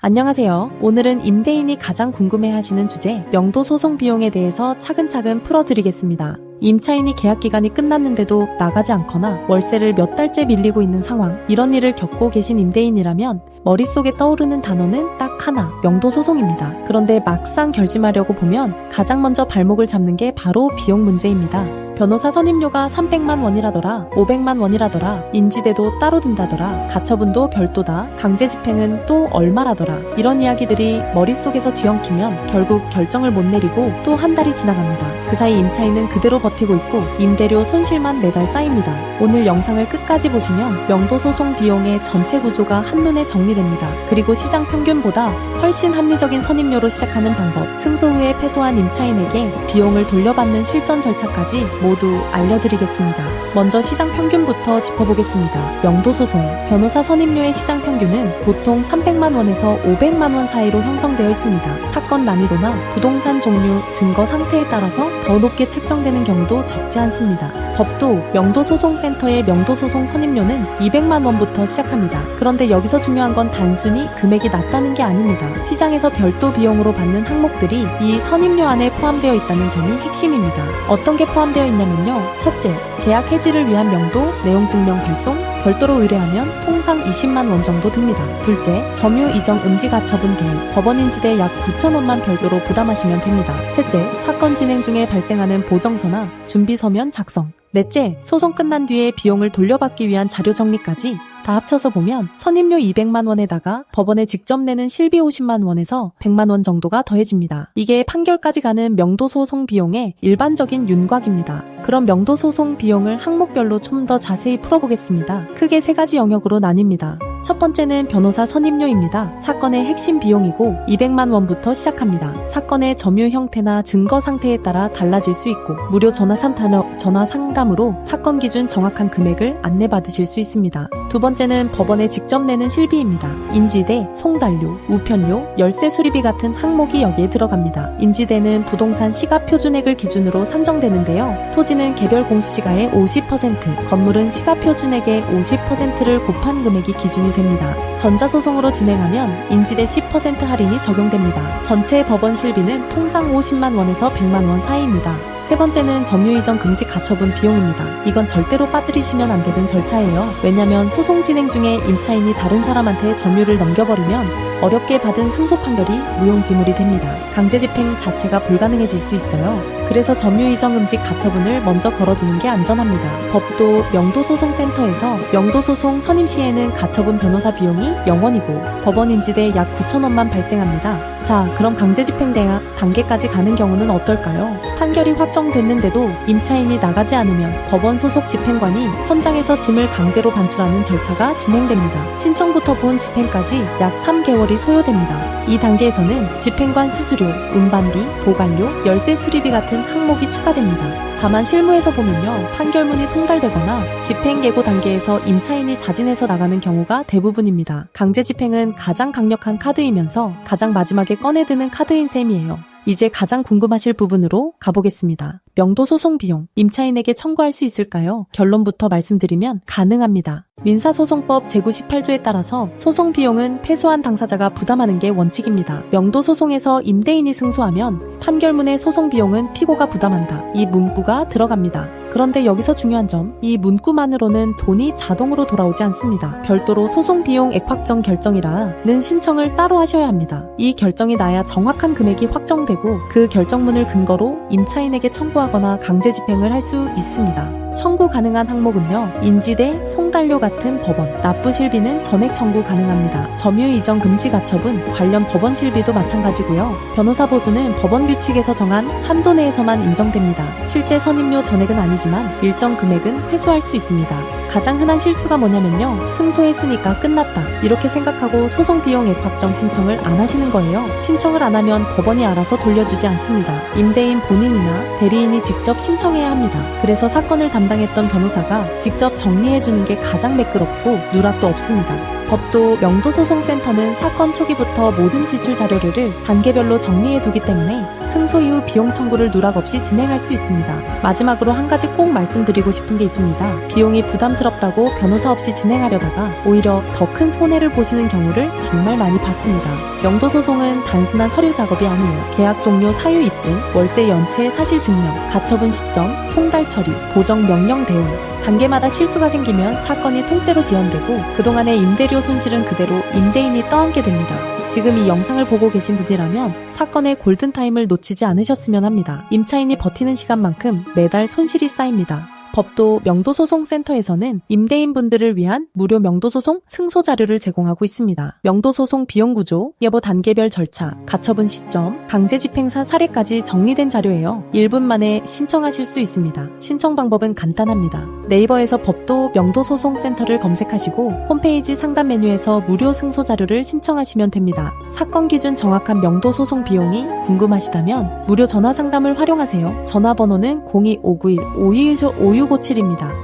안녕하세요. 오늘은 임대인이 가장 궁금해하시는 주제, 명도 소송 비용에 대해서 차근차근 풀어드리겠습니다. 임차인이 계약 기간이 끝났는데도 나가지 않거나 월세를 몇 달째 밀리고 있는 상황, 이런 일을 겪고 계신 임대인이라면 머릿속에 떠오르는 단어는 딱 하나, 명도 소송입니다. 그런데 막상 결심하려고 보면 가장 먼저 발목을 잡는 게 바로 비용 문제입니다. 변호사 선임료가 300만 원이라더라, 500만 원이라더라, 인지대도 따로 든다더라, 가처분도 별도다, 강제집행은 또 얼마라더라, 이런 이야기들이 머릿속에서 뒤엉키면 결국 결정을 못 내리고 또 한 달이 지나갑니다. 그 사이 임차인은 그대로 버티고 있고 임대료 손실만 매달 쌓입니다. 오늘 영상을 끝까지 보시면 명도 소송 비용의 전체 구조가 한눈에 정리됩니다. 그리고 시장 평균보다 훨씬 합리적인 선임료로 시작하는 방법, 승소 후에 패소한 임차인에게 비용을 돌려받는 실전 절차까지 모두 알려드리겠습니다. 먼저 시장 평균부터 짚어보겠습니다. 명도 소송, 변호사 선임료의 시장 평균은 보통 300만 원에서 500만 원 사이로 형성되어 있습니다. 사건 난이도나 부동산 종류, 증거 상태에 따라서 더 높게 책정되는 경우도 적지 않습니다. 법도 명도소송센터의 명도소송 선임료는 200만 원부터 시작합니다. 그런데 여기서 중요한 건 단순히 금액이 낮다는 게 아닙니다. 시장에서 별도 비용으로 받는 항목들이 이 선임료 안에 포함되어 있다는 점이 핵심입니다. 어떤 게 포함되어 있냐면요. 첫째, 계약 해지를 위한 명도, 내용증명 발송, 별도로 의뢰하면 통상 20만 원 정도 듭니다. 둘째, 점유 이정 음지 가처분 개입, 법원 인지대 약 9천 원만 별도로 부담하시면 됩니다. 셋째, 사건 진행 중에 발생하는 보정서나 준비 서면 작성. 넷째, 소송 끝난 뒤에 비용을 돌려받기 위한 자료 정리까지 다 합쳐서 보면 선임료 200만 원에다가 법원에 직접 내는 실비 50만 원에서 100만 원 정도가 더해집니다. 이게 판결까지 가는 명도 소송 비용의 일반적인 윤곽입니다. 그럼 명도 소송 비용을 항목별로 좀 더 자세히 풀어보겠습니다. 크게 세 가지 영역으로 나뉩니다. 첫 번째는 변호사 선임료입니다. 사건의 핵심 비용이고 200만 원부터 시작합니다. 사건의 점유 형태나 증거 상태에 따라 달라질 수 있고 무료 전화 상담으로 사건 기준 정확한 금액을 안내받으실 수 있습니다. 두 번째는 법원에 직접 내는 실비입니다. 인지대, 송달료, 우편료, 열쇠 수리비 같은 항목이 여기에 들어갑니다. 인지대는 부동산 시가 표준액을 기준으로 산정되는데요. 토지는 개별 공시지가의 50%, 건물은 시가 표준액의 50%를 곱한 금액이 기준이 됩니다. 전자소송으로 진행하면 인지대 10% 할인이 적용됩니다. 전체 법원 실비는 통상 50만 원에서 100만 원 사이입니다. 세 번째는 점유 이전 금지 가처분 비용입니다. 이건 절대로 빠뜨리시면 안 되는 절차예요. 왜냐면 소송 진행 중에 임차인이 다른 사람한테 점유를 넘겨버리면 어렵게 받은 승소 판결이 무용지물이 됩니다. 강제집행 자체가 불가능해질 수 있어요. 그래서 점유 이전 금지 가처분을 먼저 걸어두는 게 안전합니다. 법도 명도소송센터에서 명도소송 선임 시에는 가처분 변호사 비용이 0원이고 법원 인지대 약 9천 원만 발생합니다. 자, 그럼 강제집행 단계까지 가는 경우는 어떨까요? 판결이 확정됐는데도 임차인이 나가지 않으면 법원 소속 집행관이 현장에서 짐을 강제로 반출하는 절차가 진행됩니다. 신청부터 본 집행까지 약 3개월이 소요됩니다. 이 단계에서는 집행관 수수료, 운반비, 보관료, 열쇠 수리비 같은 항목이 추가됩니다. 다만 실무에서 보면요, 판결문이 송달되거나 집행 예고 단계에서 임차인이 자진해서 나가는 경우가 대부분입니다. 강제집행은 가장 강력한 카드이면서 가장 마지막에 꺼내드는 카드인 셈이에요. 이제 가장 궁금하실 부분으로 가보겠습니다. 명도 소송 비용, 임차인에게 청구할 수 있을까요? 결론부터 말씀드리면 가능합니다. 민사소송법 제98조에 따라서 소송 비용은 패소한 당사자가 부담하는 게 원칙입니다. 명도 소송에서 임대인이 승소하면 판결문의 소송 비용은 피고가 부담한다. 이 문구가 들어갑니다. 그런데 여기서 중요한 점, 이 문구만으로는 돈이 자동으로 돌아오지 않습니다. 별도로 소송 비용 액확정 결정이라는 신청을 따로 하셔야 합니다. 이 결정이 나야 정확한 금액이 확정되고 그 결정문을 근거로 임차인에게 청구하거나 강제 집행을 할 수 있습니다. 청구 가능한 항목은요, 인지대, 송달료 같은 법원, 납부 실비는 전액 청구 가능합니다. 점유 이전 금지 가처분, 관련 법원 실비도 마찬가지고요. 변호사 보수는 법원 규칙에서 정한 한도 내에서만 인정됩니다. 실제 선임료 전액은 아니지만 일정 금액은 회수할 수 있습니다. 가장 흔한 실수가 뭐냐면요, 승소했으니까 끝났다 이렇게 생각하고 소송 비용액 확정 신청을 안 하시는 거예요. 신청을 안 하면 법원이 알아서 돌려주지 않습니다. 임대인 본인이나 대리인이 직접 신청해야 합니다. 그래서 사건을 담당했던 변호사가 직접 정리해주는 게 가장 매끄럽고 누락도 없습니다. 법도 명도소송센터는 사건 초기부터 모든 지출 자료를 단계별로 정리해두기 때문에 승소 이후 비용 청구를 누락 없이 진행할 수 있습니다. 마지막으로 한 가지 꼭 말씀드리고 싶은 게 있습니다. 비용이 부담스럽다고 변호사 없이 진행하려다가 오히려 더 큰 손해를 보시는 경우를 정말 많이 봤습니다. 명도소송은 단순한 서류 작업이 아니에요. 계약 종료 사유 입증, 월세 연체의 사실 증명, 가처분 시점, 송달 처리, 보정 명령 대응, 단계마다 실수가 생기면 사건이 통째로 지연되고 그동안의 임대료 손실은 그대로 임대인이 떠안게 됩니다. 지금 이 영상을 보고 계신 분이라면 사건의 골든타임을 놓치지 않으셨으면 합니다. 임차인이 버티는 시간만큼 매달 손실이 쌓입니다. 법도 명도소송센터에서는 임대인분들을 위한 무료 명도소송 승소 자료를 제공하고 있습니다. 명도소송 비용구조, 예보 단계별 절차, 가처분 시점, 강제집행사 사례까지 정리된 자료예요. 1분 만에 신청하실 수 있습니다. 신청 방법은 간단합니다. 네이버에서 법도 명도소송센터를 검색하시고 홈페이지 상담 메뉴에서 무료 승소 자료를 신청하시면 됩니다. 사건 기준 정확한 명도소송 비용이 궁금하시다면 무료 전화 상담을 활용하세요. 전화번호는 02-591-5657입니다.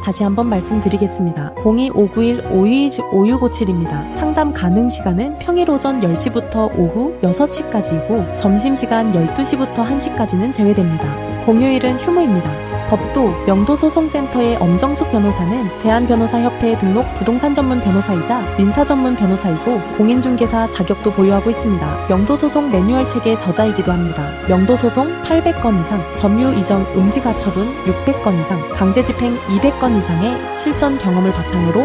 다시 한번 말씀드리겠습니다. 02-591-5657입니다. 상담 가능 시간은 평일 오전 10시부터 오후 6시까지이고 점심시간 12시부터 1시까지는 제외됩니다. 공휴일은 휴무입니다. 법도 명도소송센터의 엄정숙 변호사는 대한변호사협회 등록 부동산 전문 변호사이자 민사 전문 변호사이고 공인중개사 자격도 보유하고 있습니다. 명도소송 매뉴얼 책의 저자이기도 합니다. 명도소송 800건 이상, 점유 이전 음지 가처분 600건 이상, 강제집행 200건 이상의 실전 경험을 바탕으로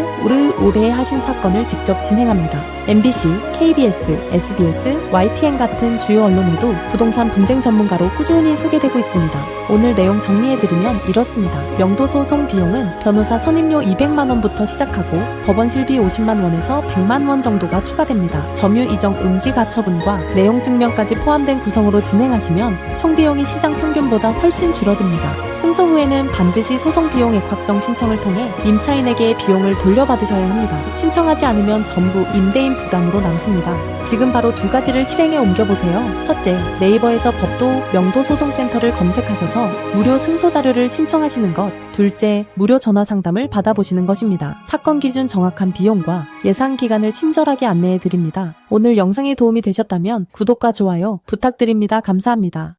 오래 하신 사건을 직접 진행합니다. MBC, KBS, SBS, YTN 같은 주요 언론에도 부동산 분쟁 전문가로 꾸준히 소개되고 있습니다. 오늘 내용 정리해드리면 이렇습니다. 명도소송 비용은 변호사 선임료 200만원부터 시작하고 법원 실비 50만원에서 100만원 정도가 추가됩니다. 점유 이전 음지 가처분과 내용 증명까지 포함된 구성으로 진행하시면 총 비용이 시장 평균보다 훨씬 줄어듭니다. 승소 후에는 반드시 소송 비용 액확정 신청을 통해 임차인에게 비용을 돌려받으셔야 합니다. 신청하지 않으면 전부 임대인 부담으로 남습니다. 지금 바로 두 가지를 실행에 옮겨보세요. 첫째, 네이버에서 법도 명도소송센터를 검색하셔서 무료 승소 자료를 신청하시는 것. 둘째, 무료 전화 상담을 받아보시는 것입니다. 사건 기준 정확한 비용과 예상 기간을 친절하게 안내해 드립니다. 오늘 영상이 도움이 되셨다면 구독과 좋아요 부탁드립니다. 감사합니다.